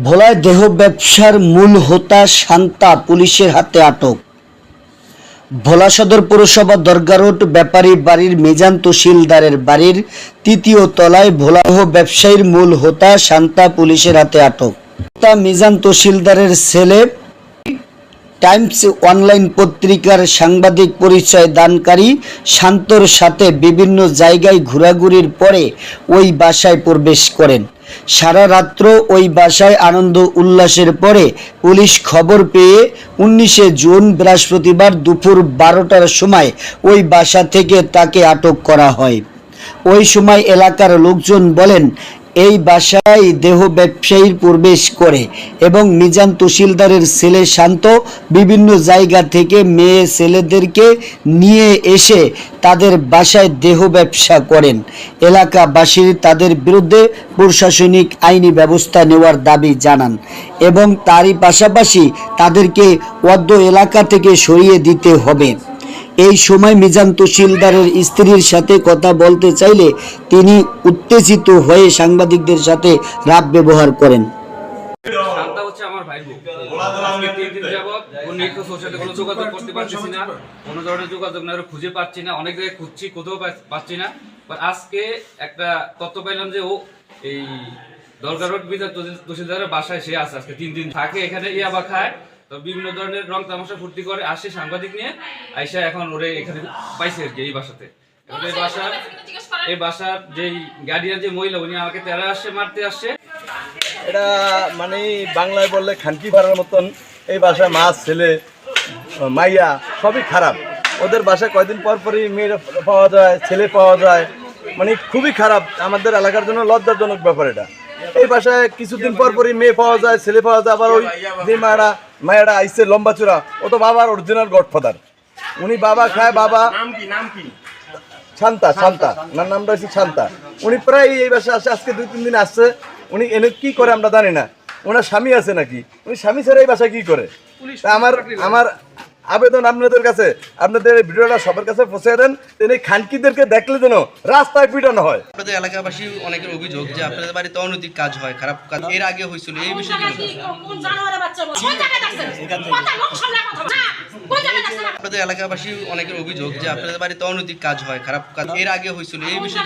ভোলায় দেহ ব্যবসার মূল হোতা শান্তা পুলিশের হাতে আটক। ভোলা সদর পৌরসভা দরগা রোড ব্যাপারী বাড়ির মিজান তহসিলদারের বাড়ির তৃতীয় তলায় ভোলা দেহ ব্যবসায়ীর মূল হোতা শান্তা পুলিশের হাতে আটক। মিজান তহসিলদারের ছেলে টাইমস অনলাইন পত্রিকার সাংবাদিক পরিচয় দানকারী শান্তর সাথে বিভিন্ন জায়গায় ঘোরাঘুরির পরে ওই বাসায় প্রবেশ করেন। সারা রাত্র ওই বাসায় আনন্দ উল্লাসের পরে পুলিশ খবর পেয়ে 19 জুন বৃহস্পতিবার দুপুর 12টার সময় ওই বাসা থেকে তাকে আটক করা হয়। ওই সময় এলাকার লোকজন বলেন, এই বাসায় দেহ ব্যবসায়ীর প্রবেশ করে এবং মিজান তহসিলদারের ছেলে শান্ত বিভিন্ন জায়গা থেকে মেয়ে ছেলেদেরকে নিয়ে এসে তাদের বাসায় দেহ ব্যবসা করেন। এলাকাবাসীর তাদের বিরুদ্ধে প্রশাসনিক আইনি ব্যবস্থা নেওয়ার দাবি জানান এবং তারই পাশাপাশি তাদেরকে অদ্য এলাকা থেকে সরিয়ে দিতে হবে। এই সময় মিজান তহসিলদারের স্ত্রীর সাথে কথা বলতে চাইলে তিনি উত্তেজিত হয়ে সাংবাদিকদের সাথে রাগ ব্যবহার করেন। শান্তা হচ্ছে আমার ভাই বোন। আজকে 3 দিন যাবত উনি একটু সোশ্যালে কোনো যোগাযোগ করতে পারতেছি না, কোনো ধরনের যোগাযোগ না, খুঁজে পাচ্ছি না, অনেক জায়গায় খুঁজছি, কোথাও পাচ্ছি না। বাট আজকে একটা তথ্য পাইলাম যে ও এই দরগা রোড মিজান তহসিলদারের বাসায় সে আছে। আজকে 3 দিন থাকে এখানে, ইয়াবা খায়, তো বিভিন্ন ধরনের রং তামাশা ফুর্তি করে, আসে সাংবাদিক নিয়ে আইসা এখন ওরে এখানে পাইছে আর কি এই বাসাতে। এই বাসার যেই গার্ডিয়ান যে মহিলা উনি আমাকে তেরা আসছে, মারতে আসছে। এটা মানে বাংলায় বললে খানকি পাড়ার মতন। এই বাসায় মাছ ছেলে মাইয়া সবই খারাপ। ওদের বাসায় কয়দিন পর পরই মেয়ে পাওয়া যায়, ছেলে পাওয়া যায়, মানে খুবই খারাপ। আমাদের এলাকার জন্য লজ্জাজনক ব্যাপার এটা। এই বাসায় কিছুদিন পর পরই মেয়ে পাওয়া যায়, ছেলে পাওয়া যায়। আবার ওই যে মায়েরা আইসে লম্বা চূড়া, ও তো বাবার অরিজিনাল গডফাদার। উনি বাবা খায়, বাবা নাম কি শান্তা, ওনার নামটা হচ্ছে শান্তা। উনি প্রায় এই বাসায় আসে, আজকে 2-3 দিন আসছে। উনি এনে কি করে আমরা জানি না। ওনার স্বামী আছে নাকি, উনি স্বামী ছাড়া এই বাসায় কি করে? তা আমার আবেদন আপনাদের কাছে, আপনাদের ভিডিওটা সবার কাছে পৌঁছে দেন, এই খানকিদেরকে দেখলে যেন রাস্তায় পিটানো হয়। আপনাদের এলাকাবাসী অনেকের অভিযোগ যে আপনাদের বাড়িতে অনৈতিক কাজ হয়, খারাপ কাজ এর আগে হয়েছিল, এই বিষয়ে আপনাদের এলাকাবাসী অনেকের অভিযোগ যে আপনাদের বাড়িতে অনৈতিক কাজ হয়, খারাপ কাজ এর আগে হয়েছিল, এই বিষয়ে